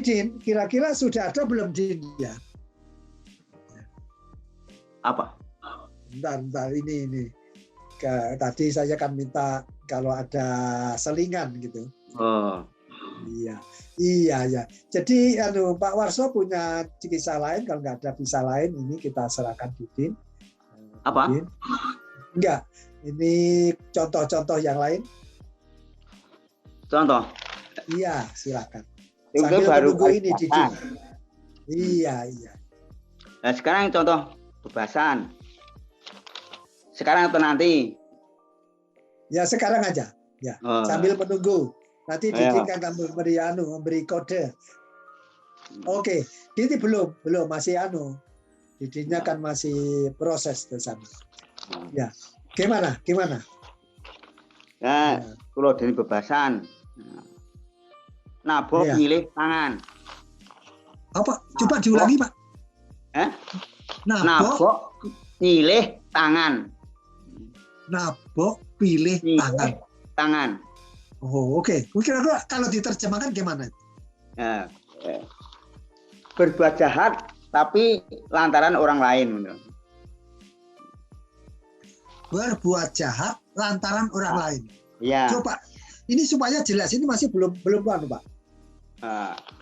Din, kira-kira sudah ada belum Din ya? Apa? Bentar, ini. Tadi saya kan minta kalau ada selingan gitu. Oh. Iya ya. Jadi Pak Warso punya kisah lain, kalau nggak ada kisah lain ini kita serahkan Din. Apa? Din. Enggak. Ini contoh-contoh yang lain. Contoh. Iya, silakan. Itu Sambil baru menunggu ini Din. Iya. Nah, sekarang contoh bebasan. Sekarang atau nanti? Ya, sekarang aja. Ya, sambil menunggu. Nanti Didi kan memberi kode. Oke, Didi belum masih Didinya kan masih proses ke sana. Ya. Gimana? Ya, kalau dari bebasan. Nabok milih tangan. Apa? Coba diulangi, Pak. Nabok milih tangan. Nabok pilih tangan. Oh, oke. Kira-kira kalau diterjemahkan gimana? Berbuat jahat tapi lantaran orang lain. Berbuat jahat lantaran orang lain. Ya. Coba ini supaya jelas, ini masih belum Pak.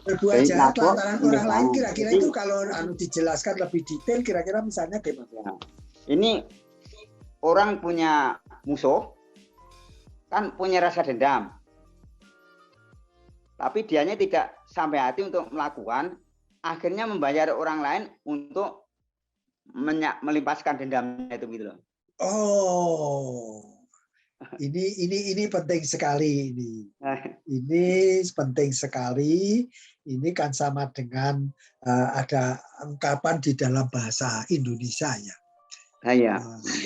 Berbuat jahat lantaran orang lain, kira-kira itu kalau dijelaskan lebih detail, kira-kira misalnya gimana? Ini orang punya musuh, kan punya rasa dendam. Tapi dianya tidak sampai hati untuk melakukan, akhirnya membayar orang lain untuk melimpaskan dendamnya itu gitu loh. Oh, ini penting sekali ini. Ini penting sekali. Ini kan sama dengan ada ungkapan di dalam bahasa Indonesia ya.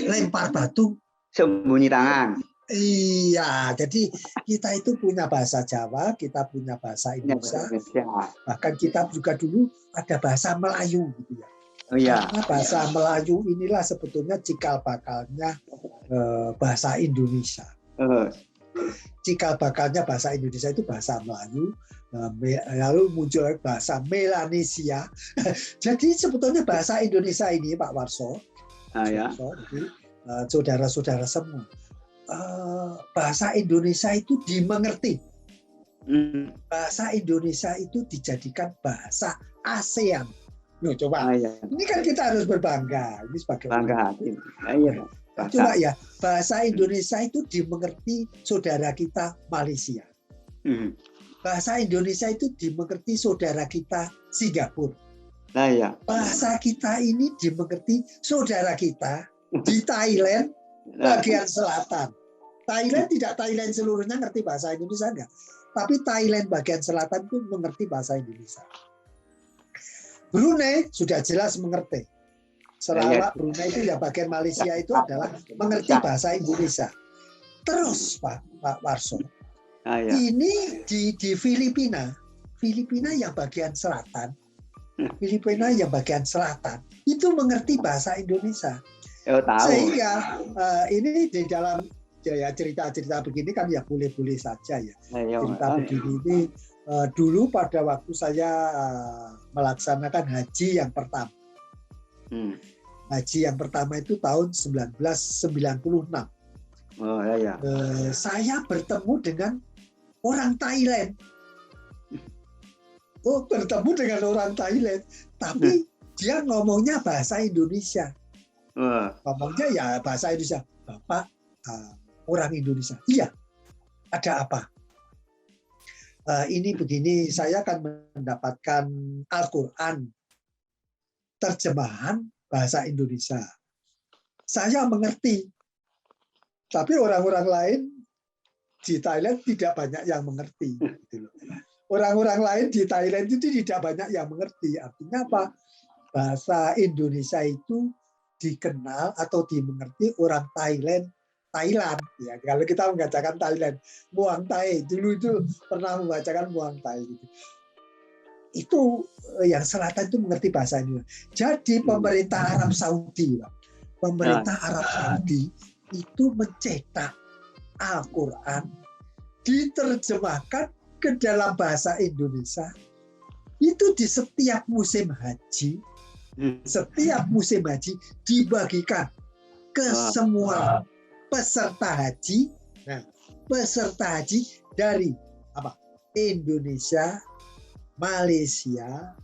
Lempar batu, sembunyi tangan. Iya, jadi kita itu punya bahasa Jawa, kita punya bahasa Indonesia. Bahkan kita juga dulu ada bahasa Melayu gitu ya. Karena bahasa Melayu inilah sebetulnya cikal bakalnya bahasa Indonesia. Cikal bakalnya bahasa Indonesia itu bahasa Melayu, lalu muncul bahasa Melanesia. Jadi sebetulnya bahasa Indonesia ini Pak Warso, saudara-saudara semua, bahasa Indonesia itu dimengerti. Bahasa Indonesia itu dijadikan bahasa ASEAN. Coba, ini kan kita harus berbangga. Ini sebagai bangga. Coba ya, bahasa Indonesia itu dimengerti saudara kita Malaysia. Bahasa Indonesia itu dimengerti saudara kita Singapura. Bahasa kita ini dimengerti saudara kita di Thailand bagian selatan. Thailand tidak Thailand seluruhnya ngerti bahasa Indonesia enggak, tapi Thailand bagian selatan itu mengerti bahasa Indonesia. Brunei sudah jelas mengerti. Sarawak, Brunei itu yang bagian Malaysia itu adalah mengerti bahasa Indonesia. Terus Pak Warso, ini di Filipina yang bagian selatan, itu mengerti bahasa Indonesia. Sehingga ini di dalam cerita-cerita begini kan ya boleh-boleh saja ya. Cerita begini ini dulu pada waktu saya melaksanakan haji yang pertama. Haji yang pertama itu tahun 1996. Saya bertemu dengan orang Thailand. Tapi dia ngomongnya bahasa Indonesia. Ngomongnya ya bahasa Indonesia. Bapak orang Indonesia. Iya. Ada apa? Ini begini, saya akan mendapatkan Al-Quran terjemahan bahasa Indonesia. Saya mengerti, tapi orang-orang lain di Thailand tidak banyak yang mengerti. Orang-orang lain di Thailand itu tidak banyak yang mengerti. Artinya apa? Bahasa Indonesia itu dikenal atau dimengerti orang Thailand. Ya, kalau kita membacakan Thailand, Muang Thai, dulu itu pernah membacakan Muang Thai. Itu yang selatan itu mengerti bahasa Indonesia. Jadi pemerintah Arab Saudi itu mencetak Al-Quran, diterjemahkan ke dalam bahasa Indonesia itu di setiap musim haji, dibagikan ke semua peserta haji. Nah, peserta haji dari apa? Indonesia, Malaysia,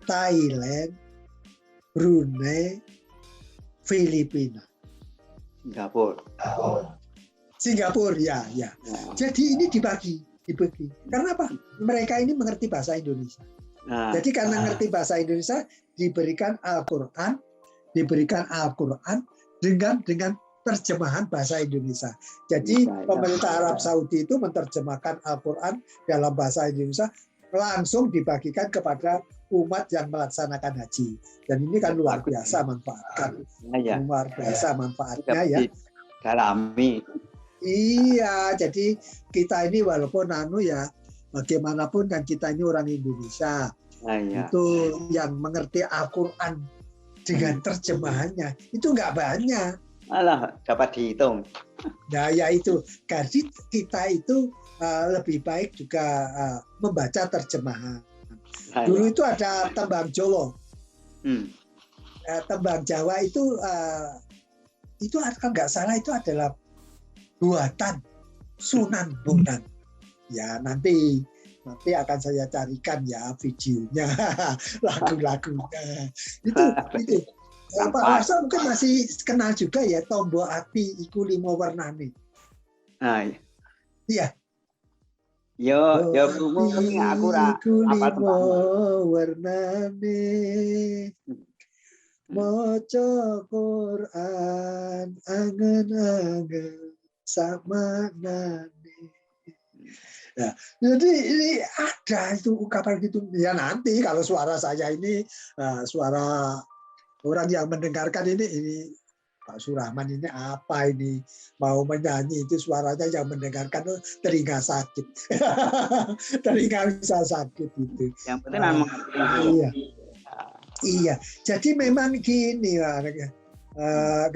Thailand, Brunei, Filipina, Singapura, ya. Jadi ini dibagi. Karena apa? Mereka ini mengerti bahasa Indonesia. Jadi karena mengerti bahasa Indonesia, diberikan Al-Quran dengan terjemahan bahasa Indonesia. Jadi pemerintah Arab Saudi itu menerjemahkan Al-Quran dalam bahasa Indonesia, langsung dibagikan kepada umat yang melaksanakan haji. Dan ini kan luar biasa manfaatnya ya. Dalami. Iya, jadi kita ini walaupun bagaimanapun kan kita ini orang Indonesia. Itu yang mengerti Al-Quran dengan terjemahannya itu nggak banyak. Alah, dapat dihitung. Nah, ya itu. Jadi kita itu lebih baik juga membaca terjemahan. Dulu itu ada tembang Jolo. Tembang Jawa itu kalau nggak salah itu adalah buatan Sunan Bonang. Ya nanti akan saya carikan ya videonya, lagu-lagunya. Itu. Pak Warso mungkin masih kenal juga ya Tombo Ati iku limo wernane. Iya. Yo aku iku limo wernane. Maca Quran angen-angen samanane. Ya, jadi ini ada itu ungkapan gitu. Ya nanti kalau suara saya ini suara orang yang mendengarkan ini Pak Surahman ini apa ini mau menyanyi itu suaranya yang mendengarkan telinga sakit, telinga bisa sakit gitu. Yang penting iya. Jadi memang gini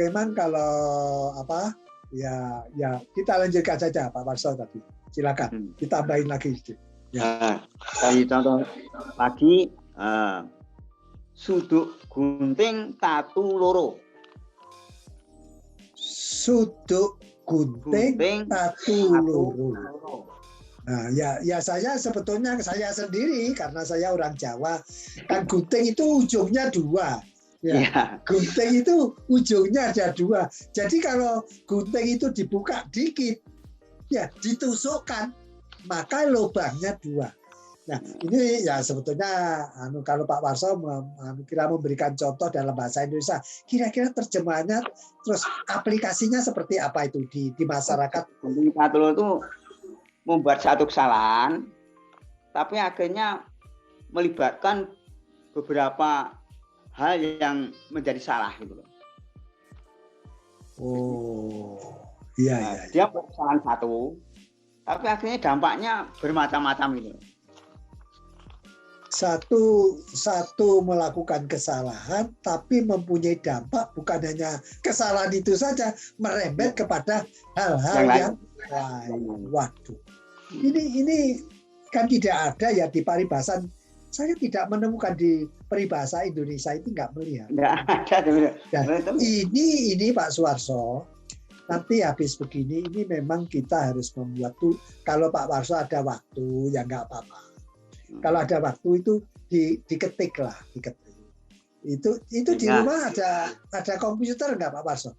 memang kalau ya kita lanjutkan saja Pak Warso tadi. Silakan ditambahin lagi. Ya. Dari contoh lagi suduk gunting tatu loro. Suduk gunting tatu loro. Nah, ya saya sebetulnya saya sendiri karena saya orang Jawa kan gunting itu ujungnya dua. Ya. Gunting itu ujungnya ada dua. Jadi kalau gunting itu dibuka dikit, ya ditusukkan, maka lubangnya dua. Nah, ini ya sebetulnya kalau Pak Warso kira memberikan contoh dalam bahasa Indonesia, kira-kira terjemahannya terus aplikasinya seperti apa itu di masyarakat? Patul itu membuat satu kesalahan, tapi akhirnya melibatkan beberapa hal yang menjadi salah gitu loh. Iya. Dia kesalahan satu, tapi akhirnya dampaknya bermacam-macam gitu. Satu melakukan kesalahan, tapi mempunyai dampak bukan hanya kesalahan itu saja, merembet kepada hal-hal yang lain. Waduh, ini kan tidak ada ya di paribasan. Saya tidak menemukan di peribahasa Indonesia itu nggak melihat. Nggak ada. Dan ini Pak Suwarso, nanti habis begini, ini memang kita harus membuat tuh. Kalau Pak Warso ada waktu, ya nggak apa-apa. Kalau ada waktu itu diketik. Itu di rumah ada komputer nggak Pak Warso?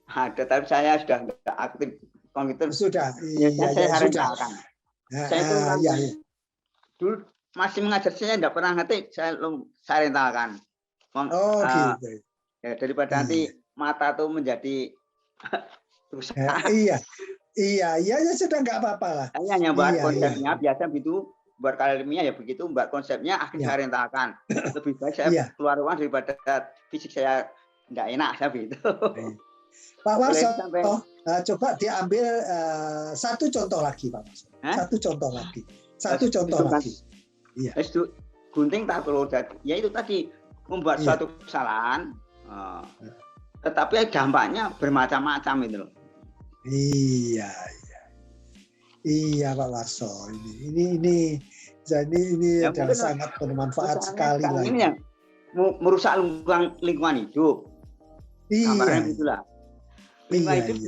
Ada, tapi saya sudah nggak aktif komputer. Sudah. Saya sudah. Iya. Dulu masih mengajar saya nggak pernah ngetik, saya rentalkan. Gitu. Ya, daripada nanti mata tuh menjadi rusak. Iya, sudah nggak apa-apa lah. Saya hanya buat konsepnya, biasa begitu, buat karirnya ya begitu, buat konsepnya akhirnya saya rentalkan. Lebih baik saya keluar rumah daripada fisik saya nggak enak, saya begitu. Pak Warso, coba diambil satu contoh lagi, Pak Warso. Satu contoh lagi. Iya. Gunting tak perlu, ya itu tadi membuat suatu kesalahan, tetapi dampaknya bermacam-macam itu loh. Iya Pak Warso, ini Jadi ini ya, adalah sangat bermanfaat sekali lah. Ini yang merusak lingkungan hidup. Gambarannya gitulah. Lingkungan hidup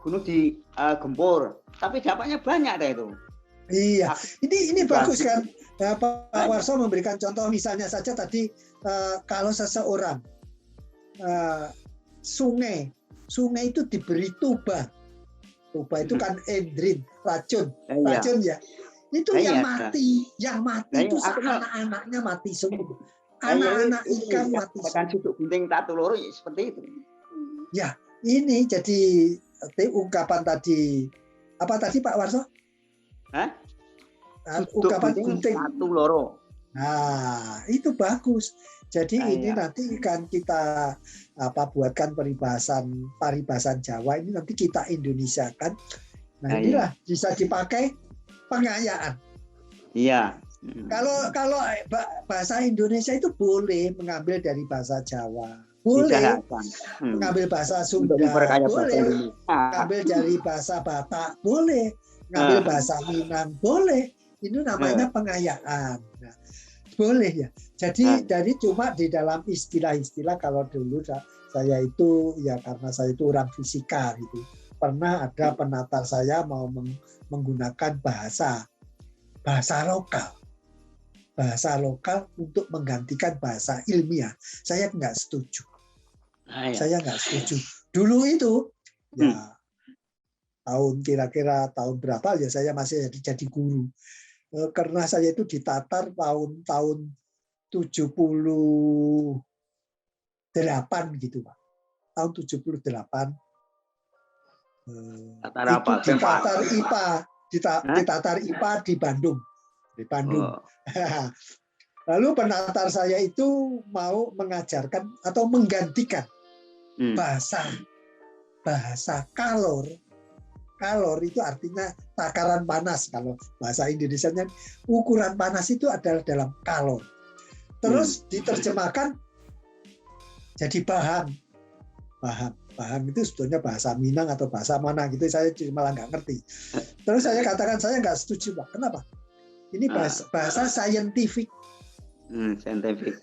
gunung digempur, tapi dampaknya banyak deh itu. Iya, ini bagus kan, Pak Warso memberikan contoh misalnya saja tadi kalau seseorang sungai itu diberi tuba itu kan endrin, racun ya. Itu yang mati itu anak-anaknya mati semua. Anak-anak ikan mati. Bahkan sudut gunting tatu loro seperti itu. Ya, ini jadi ungkapan tadi apa tadi Pak Warso? Hah? Ungkapan gunting tatu loro. Nah, itu bagus. Jadi ini nanti kan kita buatkan paribasan Jawa ini nanti kita Indonesiakan. Nah, inilah bisa dipakai pengayaan. Iya. Kalau bahasa Indonesia itu boleh mengambil dari bahasa Jawa, boleh mengambil bahasa Sunda, boleh mengambil dari bahasa Batak, boleh mengambil bahasa Minang, boleh. Ini namanya pengayaan. Nah, boleh ya. Jadi dari cuma di dalam istilah-istilah kalau dulu saya itu ya karena saya itu orang fisika gitu. Pernah ada penatar saya mau menggunakan bahasa lokal untuk menggantikan bahasa ilmiah. Saya nggak setuju. Saya nggak setuju. Dulu itu ya kira-kira tahun berapa ya saya masih jadi guru. Karena saya itu ditatar tahun 78 gitu Pak. Tahun 78 itu ditatar IPA, ditatar IPA di Bandung. Lalu penatar saya itu mau mengajarkan atau menggantikan bahasa kalor. Kalor itu artinya takaran panas. Kalau bahasa Indonesianya ukuran panas itu adalah dalam kalor. Terus diterjemahkan jadi paham. Paham itu sebetulnya bahasa Minang atau bahasa mana gitu. Saya malah nggak ngerti. Terus saya katakan saya nggak setuju Pak. Kenapa? Ini bahasa saintifik.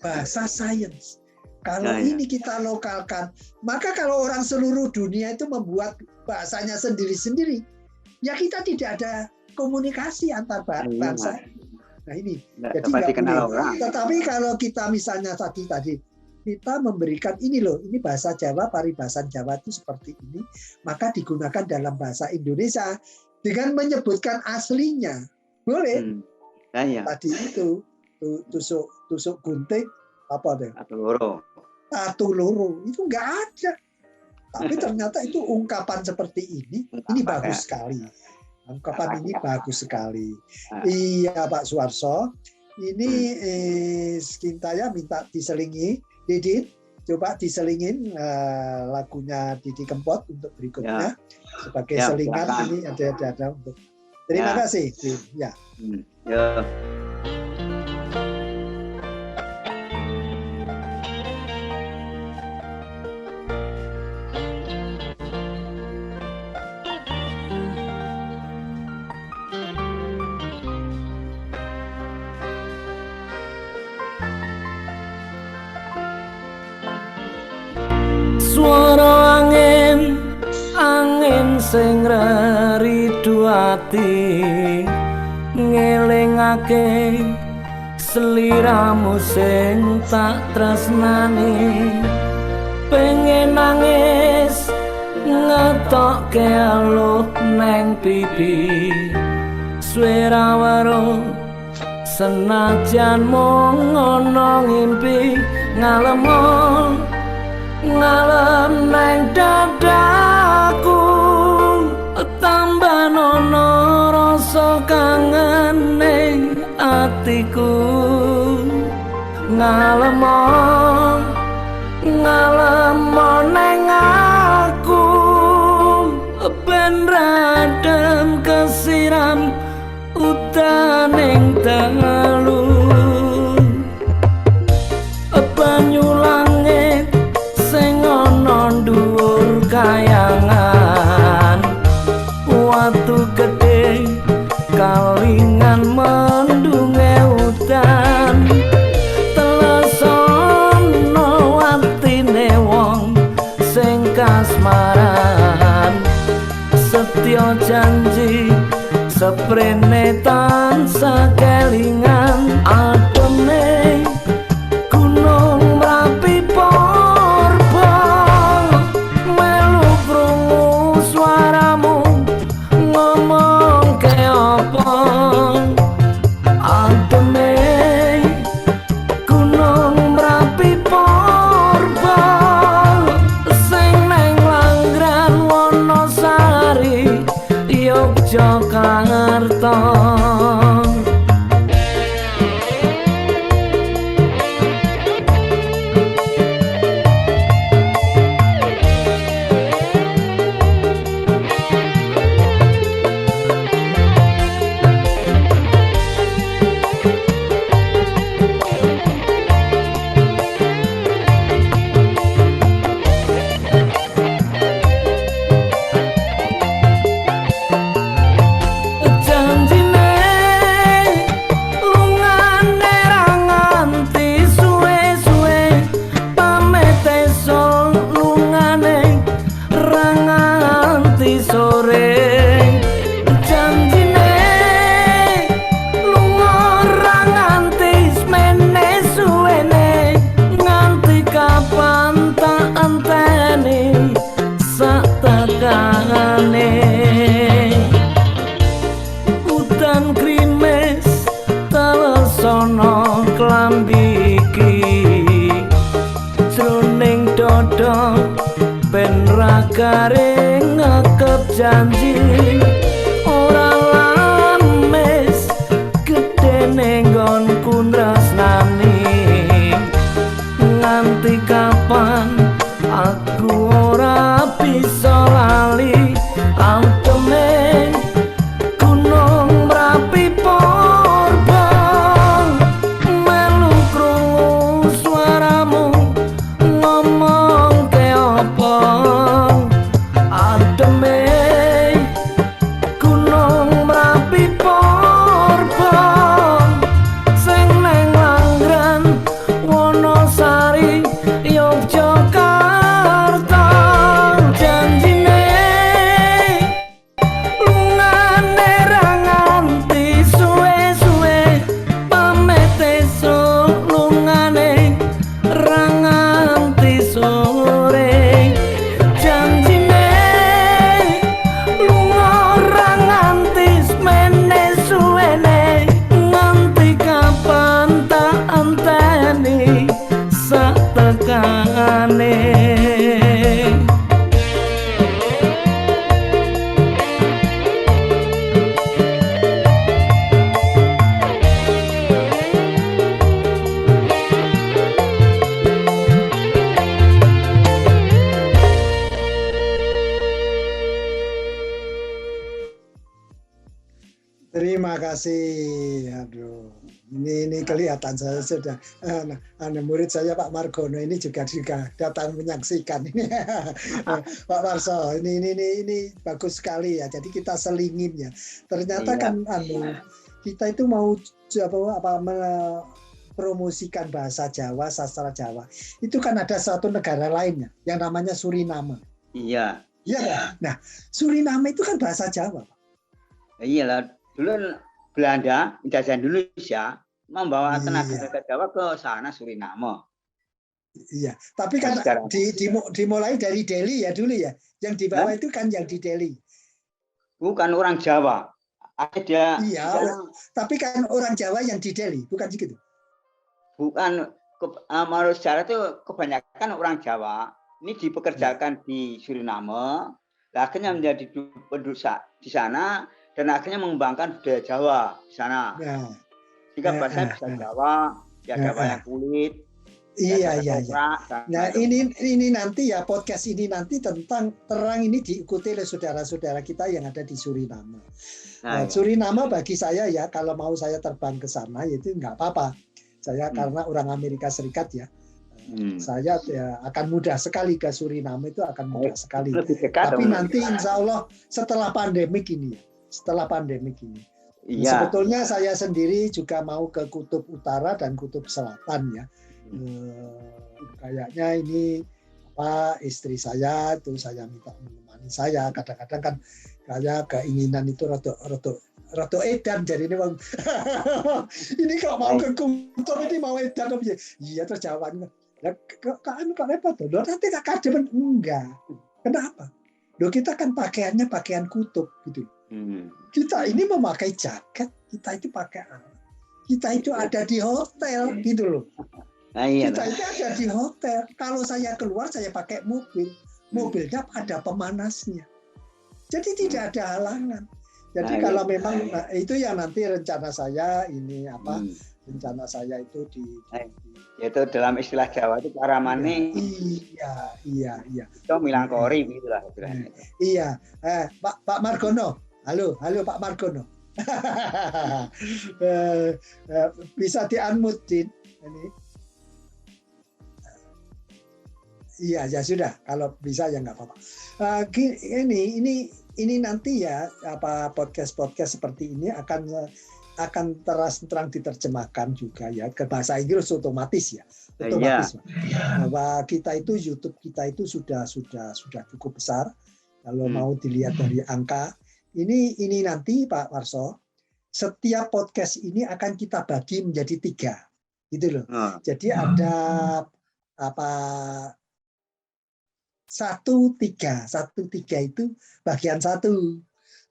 Bahasa sains. Kalau ini kita lokalkan, maka kalau orang seluruh dunia itu membuat bahasanya sendiri-sendiri, ya kita tidak ada komunikasi antar bangsa. Nah ini, jadi nggak boleh. Tetapi kalau kita misalnya tadi kita memberikan ini loh, ini bahasa Jawa, paribasan Jawa itu seperti ini, maka digunakan dalam bahasa Indonesia dengan menyebutkan aslinya, boleh. Tadi itu tusuk gunting apa deh? Tatu loro itu nggak ada. Tapi ternyata itu ungkapan seperti ini bagus sekali. Ungkapan ini bagus sekali. Iya Pak Suarso, ini Skintaya minta diselingi. Didit, coba diselingin lagunya Didi Kempot untuk berikutnya sebagai selingan ini ada untuk. Terima kasih. Ya. Swara angin sing ridu ati ngelingake sliramu sing tak tresnani, pengen nangis ngetokke alut neng pipi, swara senajan mung ngono ngimpi ngalem neng dadaku, tambah nono rasa kangen ning atiku, ngalem neng aku, ben radem kesiram utaning dalu, banyu langit sing ana dhuwur kayangan, watu gedhe kalingan mendung kasmaran setya janji seprene tansah kelingan ademe gunung Merapi Porba melu krungu swaramu ngomong ke apa ademe gunung Merapi Porba sing neng Langgran Wonosari Yogyakarta. Udan krimis telesono klambi iki jroning dada ben ra garing ngekep janji ora lamis gedene nggonku tresnani nganti kapan aku ora bisa lali anteme gunung Merapi Porba melu krungu swaramu ngomong ke apa anteme gunung Merapi Porba sing neng Langgran Wonosari Yogyakarta. Janjine lungane ra nganti suwe-suwe pamit esuk lungane ra nganti sore. Janjine lunga ra nganti semene suwene nganti kapan tak anteni sak tekane. Terima kasih. Aduh, ini kelihatan saya sudah murid saya Pak Margono ini juga datang menyaksikan ini. Pak Warso, ini bagus sekali ya. Jadi kita selingin ya. Ternyata kan kita itu mau promosikan bahasa Jawa, sastra Jawa. Itu kan ada satu negara lainnya yang namanya Suriname. Iya. Iya. Nah, Suriname itu kan bahasa Jawa. Iyalah. Dulu Belanda menjajah Indonesia membawa tenaga Jawa ke sana Suriname. Iya, tapi kan dimulai dari Delhi ya dulu ya. Yang dibawa itu kan yang di Delhi. Bukan orang Jawa. Ada. Iya, tapi kan orang Jawa yang di Delhi, bukan gitu. Bukan, menurut sejarah itu kebanyakan orang Jawa ini dipekerjakan di Suriname, akhirnya menjadi penduduk di sana. Dan akhirnya mengembangkan budaya Jawa di sana. Jika bahasa bisa Jawa, ya Jawa yang kulit. Iya. Nah ini nanti ya podcast ini nanti tentang terang ini diikuti oleh saudara-saudara kita yang ada di Suriname. Suriname bagi saya ya kalau mau saya terbang ke sana itu nggak apa-apa. Saya karena orang Amerika Serikat ya. Saya ya, akan mudah sekali ke Suriname itu akan mudah sekali. Tapi nanti insya Allah setelah pandemik ini ya. Iya. Sebetulnya saya sendiri juga mau ke Kutub Utara dan Kutub Selatan ya. Kayaknya ini istri saya itu saya minta menemani saya. Kadang-kadang kan kayak keinginan itu rada edan jadi ini bang. Ini kok mau ke Kutub ini mau edan apa ya? Iya terus jawabannya. Kok repot loh. Nanti kakak demen enggak. Kenapa? Loh kita kan pakaiannya pakaian kutub gitu. Kita ini memakai jaket, kita itu pakai apa? Kita itu ada di hotel gitu loh. Kita itu ada di hotel. Kalau saya keluar saya pakai mobil. Mobilnya ada pemanasnya. Jadi tidak ada halangan. Jadi kalau memang itu yang nanti rencana saya ini apa? Rencana saya itu itu dalam istilah Jawa itu paramane. Iya. Itu milangkori gitulah. Iya. Pak Margono. Halo Pak Margono. Bisa di-unmute Din ini. Iya ya sudah kalau bisa ya nggak apa-apa. Ini nanti ya apa podcast seperti ini akan terang diterjemahkan juga ya ke bahasa Inggris otomatis ya. Bahwa kita itu YouTube kita itu sudah cukup besar kalau mau dilihat dari angka. Ini nanti Pak Warso, setiap podcast ini akan kita bagi menjadi 3, gitu loh. Jadi ada apa 1-3 itu bagian 1,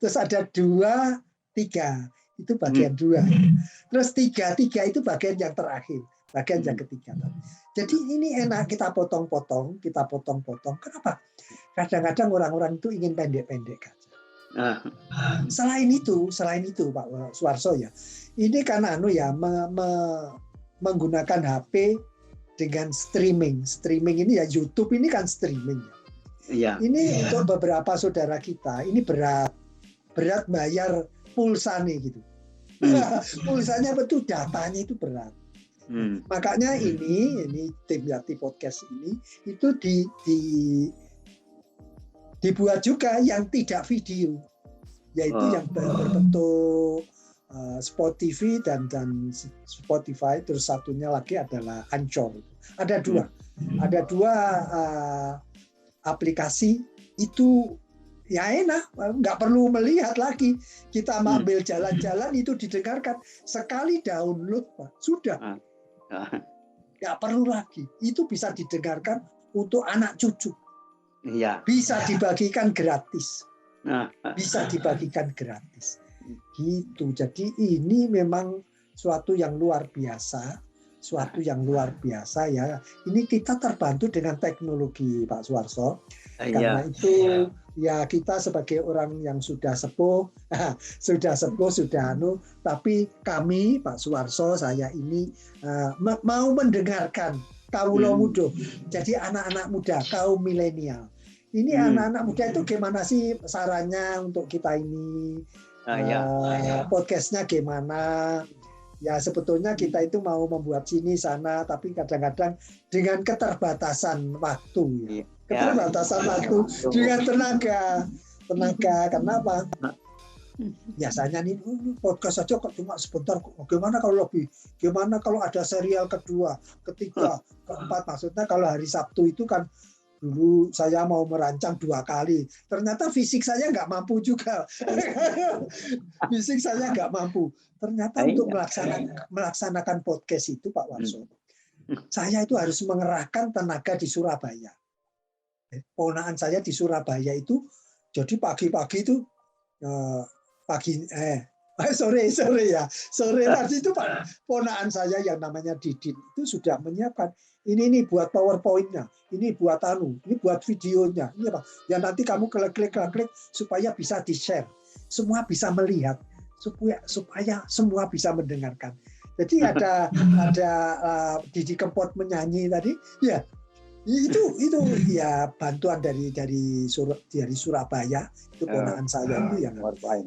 terus ada 2-3 itu bagian 2, terus 3 itu bagian yang terakhir, bagian yang ketiga. Jadi ini enak kita potong-potong. Kenapa? Kadang-kadang orang-orang itu ingin pendek-pendek aja. Selain itu Pak Suarso ya, ini kan menggunakan HP dengan streaming ini ya YouTube ini kan streaming ya. Ini untuk beberapa saudara kita ini berat bayar pulsa nih gitu. Pulsanya betul datanya itu berat. Makanya ini tim Yati Podcast ini itu dibuat juga yang tidak video, yaitu yang berbentuk Spotify dan Spotify, terus satunya lagi adalah Anchor. Ada dua aplikasi itu ya enak, nggak perlu melihat lagi. Kita ambil jalan-jalan itu didengarkan sekali download Pak, sudah nggak perlu lagi. Itu bisa didengarkan untuk anak cucu. Bisa dibagikan gratis. Gitu. Jadi ini memang suatu yang luar biasa ya. Ini kita terbantu dengan teknologi Pak Suarso. Karena itu ya kita sebagai orang yang sudah sepuh, tapi kami Pak Suarso saya ini mau mendengarkan kawula muda. Jadi anak-anak muda, kaum milenial. Ini anak-anak muda itu gimana sih sarannya untuk kita ini? Podcastnya gimana? Ya sebetulnya kita itu mau membuat sini sana, tapi kadang-kadang dengan keterbatasan waktu. Keterbatasan waktu dengan tenaga. Kenapa? Biasanya nih podcast saja kok cuma sebentar. Gimana kalau lebih? Gimana kalau ada serial kedua, ketiga, keempat? Maksudnya kalau hari Sabtu itu kan dulu saya mau merancang 2 kali. Ternyata fisik saya nggak mampu juga. Ternyata untuk melaksanakan podcast itu Pak Warso, saya itu harus mengerahkan tenaga di Surabaya. Ponakan saya di Surabaya itu, jadi pagi-pagi itu sore tadi itu Pak ponakan saya yang namanya Didin itu sudah menyiapkan ini buat PowerPoint-nya, ini buat ini buat videonya, ini Pak. Yang nanti kamu klik supaya bisa di-share, semua bisa melihat, supaya semua bisa mendengarkan. Jadi ada Didi Kempot menyanyi tadi, ya itu ya bantuan dari Surabaya, itu ponakan saya itu yang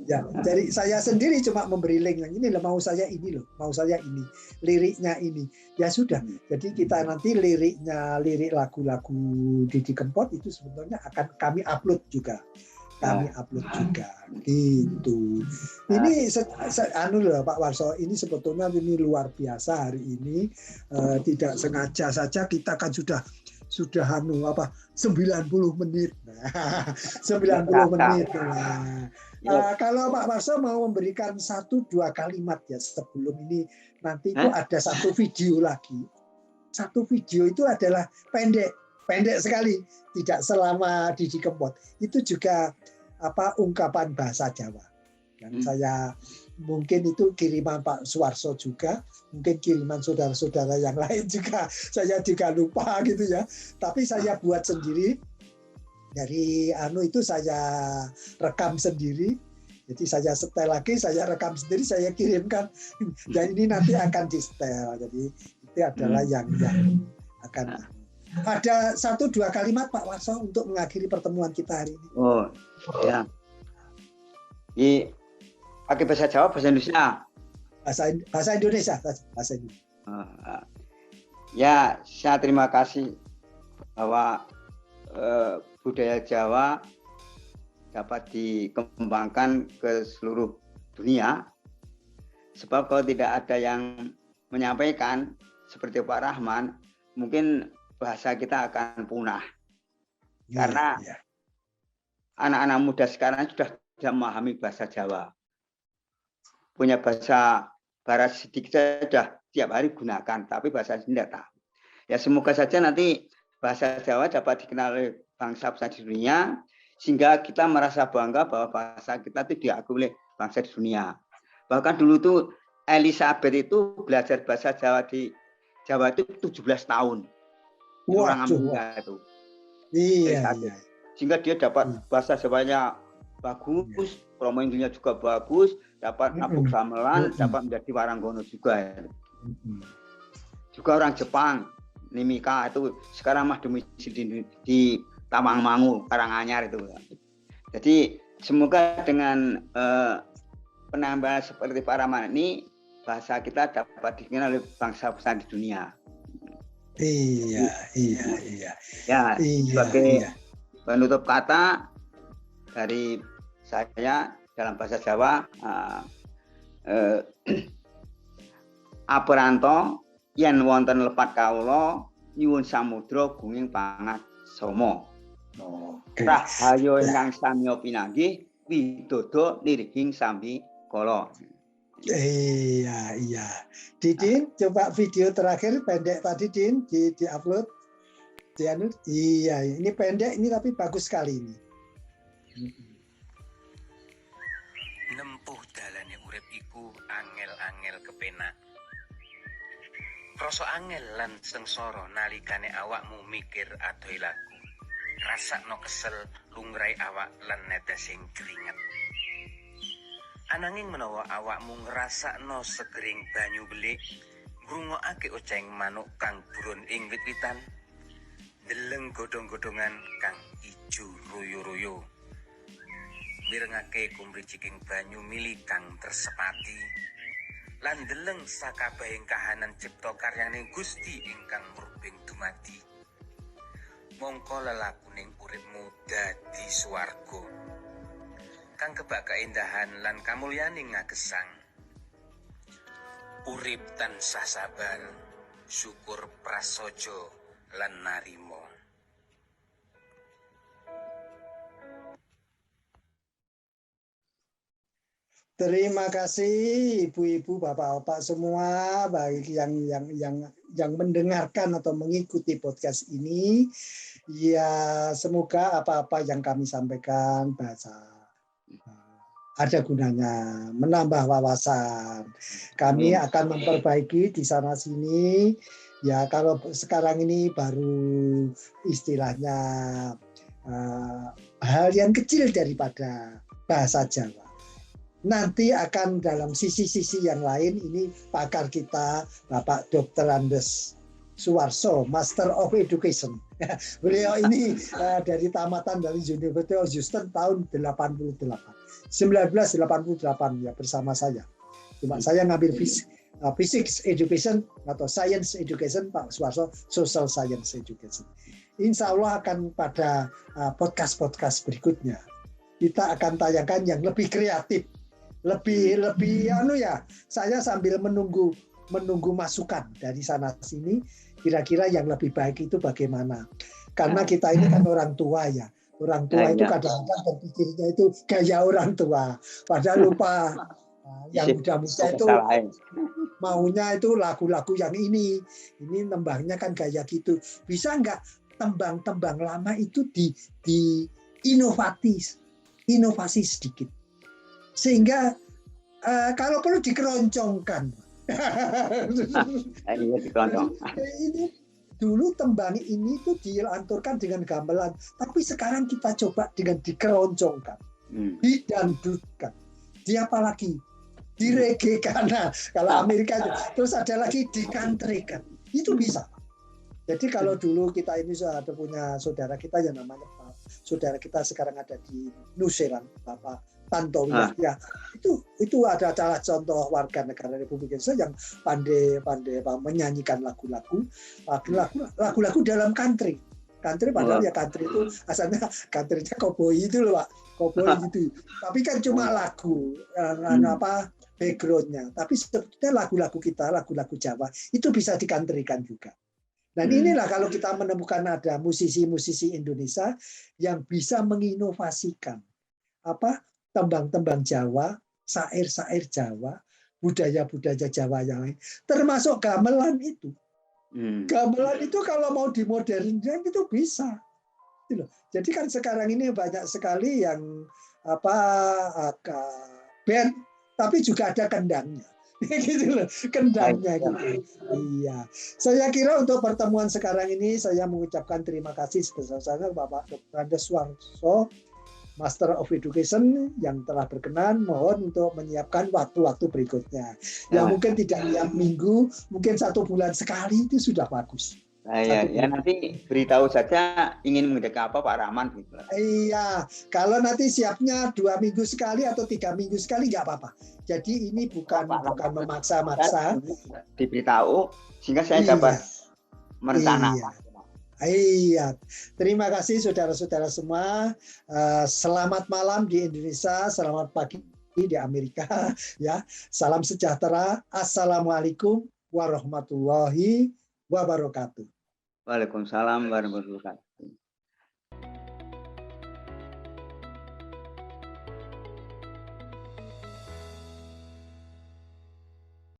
ya dari saya sendiri cuma memberi link ini loh, mau saya ini liriknya ini ya sudah. Jadi kita nanti lirik lagu-lagu Didi Kempot itu sebetulnya akan kami upload juga gitu. Ini loh Pak Warso, ini sebetulnya ini luar biasa hari ini, tidak sengaja saja kita kan sudah sudah 90 menit. Nah, 90 menit. Nah, kalau Pak Warso mau memberikan 1-2 kalimat ya sebelum ini, nanti itu ada satu video lagi. Satu video itu adalah pendek sekali, tidak selama Didi Kempot. Itu juga ungkapan bahasa Jawa. Dan saya mungkin itu kiriman Pak Suwarso juga, mungkin kiriman saudara-saudara yang lain juga, saya juga lupa gitu ya. Tapi saya buat sendiri, dari itu saya rekam sendiri, jadi saya setel lagi, saya rekam sendiri, saya kirimkan. Dan ini nanti akan di setel. Jadi itu adalah yang akan. Ada 1-2 kalimat Pak Warso untuk mengakhiri pertemuan kita hari ini. Oh ya. Pakai bahasa Jawa, bahasa Indonesia. Bahasa Indonesia. Ya, saya terima kasih bahwa budaya Jawa dapat dikembangkan ke seluruh dunia. Sebab kalau tidak ada yang menyampaikan seperti Pak Rahman, mungkin bahasa kita akan punah. Karena anak-anak muda sekarang sudah tidak memahami bahasa Jawa. Punya bahasa barat sedikit saja tiap hari gunakan, tapi bahasa sendiri tidak tahu. Ya semoga saja nanti bahasa Jawa dapat dikenal oleh bangsa-bangsa di dunia, sehingga kita merasa bangga bahwa bahasa kita itu diakui oleh bangsa di dunia. Bahkan dulu tuh Elizabeth itu belajar bahasa Jawa di Jawa itu 17 tahun. Orang Amerika itu. Iya. Sehingga dia dapat bahasa Jawanya bagus, promo Inggrisnya juga bagus, dapat napuk gamelan, dapat menjadi waranggono juga. Juga orang Jepang, Nimika itu sekarang mah domisili di Tawangmangu, Karanganyar itu. Jadi semoga dengan penambahan seperti Pak Rahman ini, bahasa kita dapat dikenal oleh bangsa-bangsa di dunia. Iya. Ya, sebagai penutup kata dari saya dalam bahasa Jawa, aperanto yen wonten lepat kawula nyuwun samudra gunging pangat somo. Rahayu ingkang samya pinanggih widodo nirging sambi kala. Iya. Didin, coba video terakhir pendek tadi Din di-upload. Iya, ini pendek ini tapi bagus sekali ini. Nempuh dalane urip iku angel-angel kepenak. Rasa angel lan sengsara nalikane awakmu mikir adoh laku. Rasakno kesel lungrai awak lan netesing keringet. Ananging menawa awakmu ngrasakno segering banyu belik, ngrungokake oceng manuk kang buron ing wit-witan, deleng godhong-godhongan kang ijo royo-royo, mirengake kumriciking banyu mili kang tersepati, lan deleng sakabehing kahanan cipta karyaning Gusti ingkang murbing dumadi. Mongko lelakuning uripmu dadi swarga kang kebak keindahan lan kamulyaning ngagesang. Urip tansah sabar, syukur prasaja lan narima. Terima kasih ibu-ibu, bapak-bapak semua, bagi yang mendengarkan atau mengikuti podcast ini. Ya, semoga apa-apa yang kami sampaikan ada gunanya, menambah wawasan. Kami akan memperbaiki di sana sini. Ya, kalau sekarang ini baru istilahnya hal yang kecil daripada bahasa Jawa. Nanti akan dalam sisi-sisi yang lain, ini pakar kita Bapak Dr. Andes Suwarso, Master of Education. Beliau ini dari tamatan dari University of Houston tahun 1988 ya, bersama saya. Cuma saya ngambil physics education atau science education, Pak Suwarso social science education. Insya Allah akan pada podcast berikutnya kita akan tayangkan yang lebih kreatif, lebih saya sambil menunggu masukan dari sana sini Kira-kira yang lebih baik itu bagaimana? Karena kita ini kan orang tua ya. Orang tua itu kadang-kadang berpikirnya itu gaya orang tua. Padahal lupa yang muda-muda itu maunya itu lagu-lagu yang ini nembangnya kan gaya gitu. Bisa nggak tembang-tembang lama itu di inovasi sedikit, sehingga kalau perlu dikeroncongkan. Ini dulu tembang ini tuh dilanturkan dengan gamelan, tapi sekarang kita coba dengan dikeroncongkan, didangdutkan, apalagi di reggae karena kalau Amerika itu, terus ada lagi di country-kan, itu bisa. Jadi kalau dulu kita ini sudah punya saudara kita yang namanya saudara kita sekarang ada di New Zealand, Bapak Tantowi, ya itu ada salah contoh warga negara Republik Indonesia yang pandai menyanyikan lagu-lagu dalam country padahal ya country itu asalnya country-nya cowboy itu loh Pak, cowboy gitu. Tapi kan cuma lagu background-nya. Tapi sebetulnya lagu-lagu kita, lagu-lagu Jawa itu bisa di-country-kan juga. Dan inilah kalau kita menemukan ada musisi-musisi Indonesia yang bisa menginovasikan tembang-tembang Jawa, syair-syair Jawa, budaya-budaya Jawa yang lain, termasuk gamelan itu. Gamelan itu kalau mau dimodernkan itu bisa. Jadi kan sekarang ini banyak sekali yang band, tapi juga ada kendangnya. Gitu loh, kendangnya gitu. Iya. Saya kira untuk pertemuan sekarang ini saya mengucapkan terima kasih sebesar-besarnya Bapak Dr. Andes Suarso, Master of Education yang telah berkenan, mohon untuk menyiapkan waktu-waktu berikutnya. Ya mungkin tidak tiap minggu, mungkin 1 bulan sekali itu sudah bagus. Ya nanti beritahu saja ingin mengadakan apa Pak Rahman gitu. Iya, kalau nanti siapnya 2 minggu sekali atau 3 minggu sekali nggak apa-apa. Jadi ini bukan memaksa-maksa. Diberitahu sehingga saya dapat merencanakan. Iya, terima kasih saudara-saudara semua. Selamat malam di Indonesia, selamat pagi di Amerika. Ya, salam sejahtera. Assalamualaikum warahmatullahi wabarakatuh. Waalaikumsalam warahmatullahi wabarakatuh.